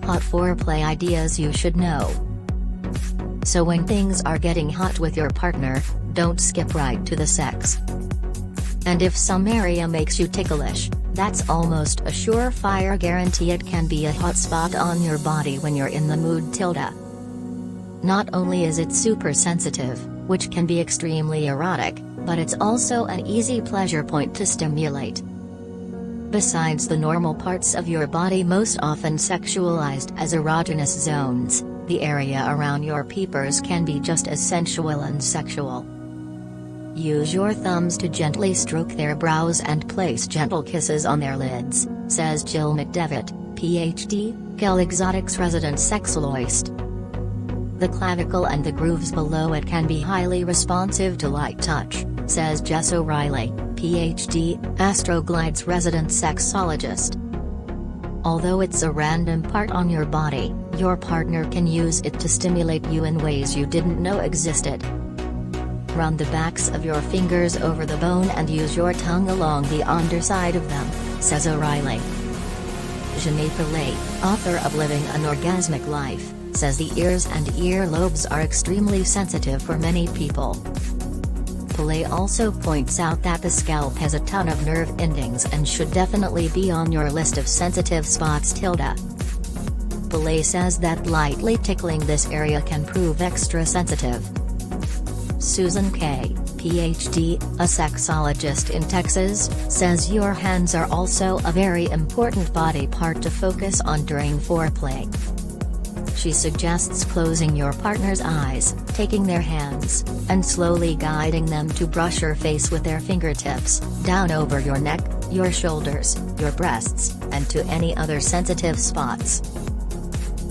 Hot foreplay ideas you should know. So when things are getting hot with your partner, don't skip right to the sex. And if some area makes you ticklish, that's almost a surefire guarantee it can be a hot spot on your body when you're in the mood. Not only is it super sensitive, which can be extremely erotic, but it's also an easy pleasure point to stimulate. Besides the normal parts of your body most often sexualized as erogenous zones, the area around your peepers can be just as sensual and sexual. Use your thumbs to gently stroke their brows and place gentle kisses on their lids, says Jill McDevitt, Ph.D., Kel Exotics resident sexologist. The clavicle and the grooves below it can be highly responsive to light touch, says Jess O'Reilly, Ph.D., Astroglides resident sexologist. Although it's a random part on your body, your partner can use it to stimulate you in ways you didn't know existed. Run the backs of your fingers over the bone and use your tongue along the underside of them, says O'Reilly. Jeanne Pillay, author of Living an Orgasmic Life, says the ears and earlobes are extremely sensitive for many people. Pillay also points out that the scalp has a ton of nerve endings and should definitely be on your list of sensitive spots. Pillay says that lightly tickling this area can prove extra sensitive. Susan Kay, Ph.D., a sexologist in Texas, says your hands are also a very important body part to focus on during foreplay. She suggests closing your partner's eyes, taking their hands, and slowly guiding them to brush your face with their fingertips, down over your neck, your shoulders, your breasts, and to any other sensitive spots.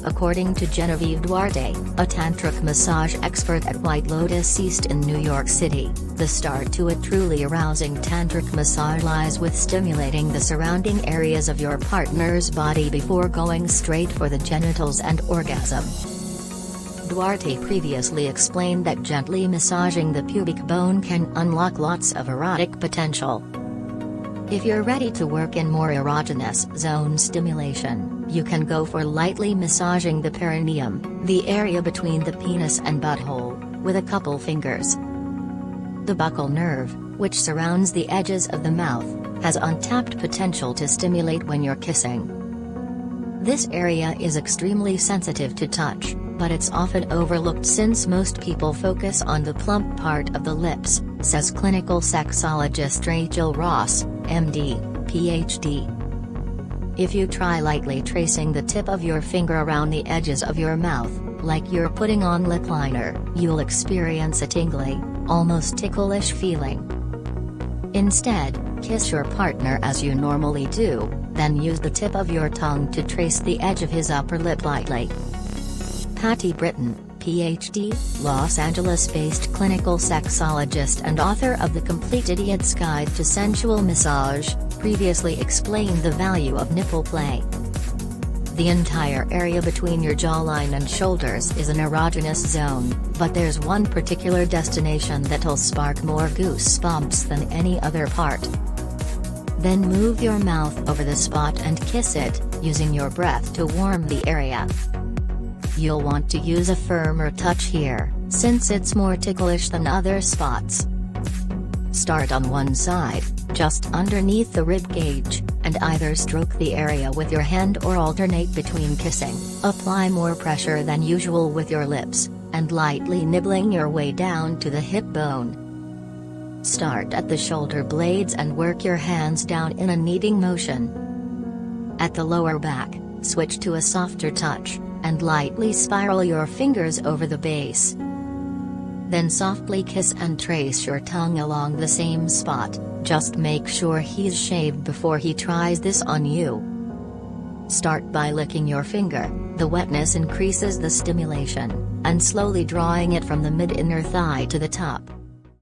According to Genevieve Duarte, a tantric massage expert at White Lotus East in New York City, the start to a truly arousing tantric massage lies with stimulating the surrounding areas of your partner's body before going straight for the genitals and orgasm. Duarte previously explained that gently massaging the pubic bone can unlock lots of erotic potential. If you're ready to work in more erogenous zone stimulation, you can go for lightly massaging the perineum, the area between the penis and butthole, with a couple fingers. The buccal nerve, which surrounds the edges of the mouth, has untapped potential to stimulate when you're kissing. This area is extremely sensitive to touch, but it's often overlooked since most people focus on the plump part of the lips, says clinical sexologist Rachel Ross, MD, Ph.D. If you try lightly tracing the tip of your finger around the edges of your mouth, like you're putting on lip liner, you'll experience a tingly, almost ticklish feeling. Instead, kiss your partner as you normally do, then use the tip of your tongue to trace the edge of his upper lip lightly. Patty Britton, Ph.D., Los Angeles-based clinical sexologist and author of The Complete Idiot's Guide to Sensual Massage, previously explained the value of nipple play. The entire area between your jawline and shoulders is an erogenous zone, but there's one particular destination that'll spark more goosebumps than any other part. Then move your mouth over the spot and kiss it, using your breath to warm the area. You'll want to use a firmer touch here, since it's more ticklish than other spots. Start on one side, just underneath the rib cage, and either stroke the area with your hand or alternate between kissing. Apply more pressure than usual with your lips, and lightly nibbling your way down to the hip bone. Start at the shoulder blades and work your hands down in a kneading motion. At the lower back, switch to a softer touch, and lightly spiral your fingers over the base. Then softly kiss and trace your tongue along the same spot, just make sure he's shaved before he tries this on you. Start by licking your finger, the wetness increases the stimulation, and slowly drawing it from the mid-inner thigh to the top.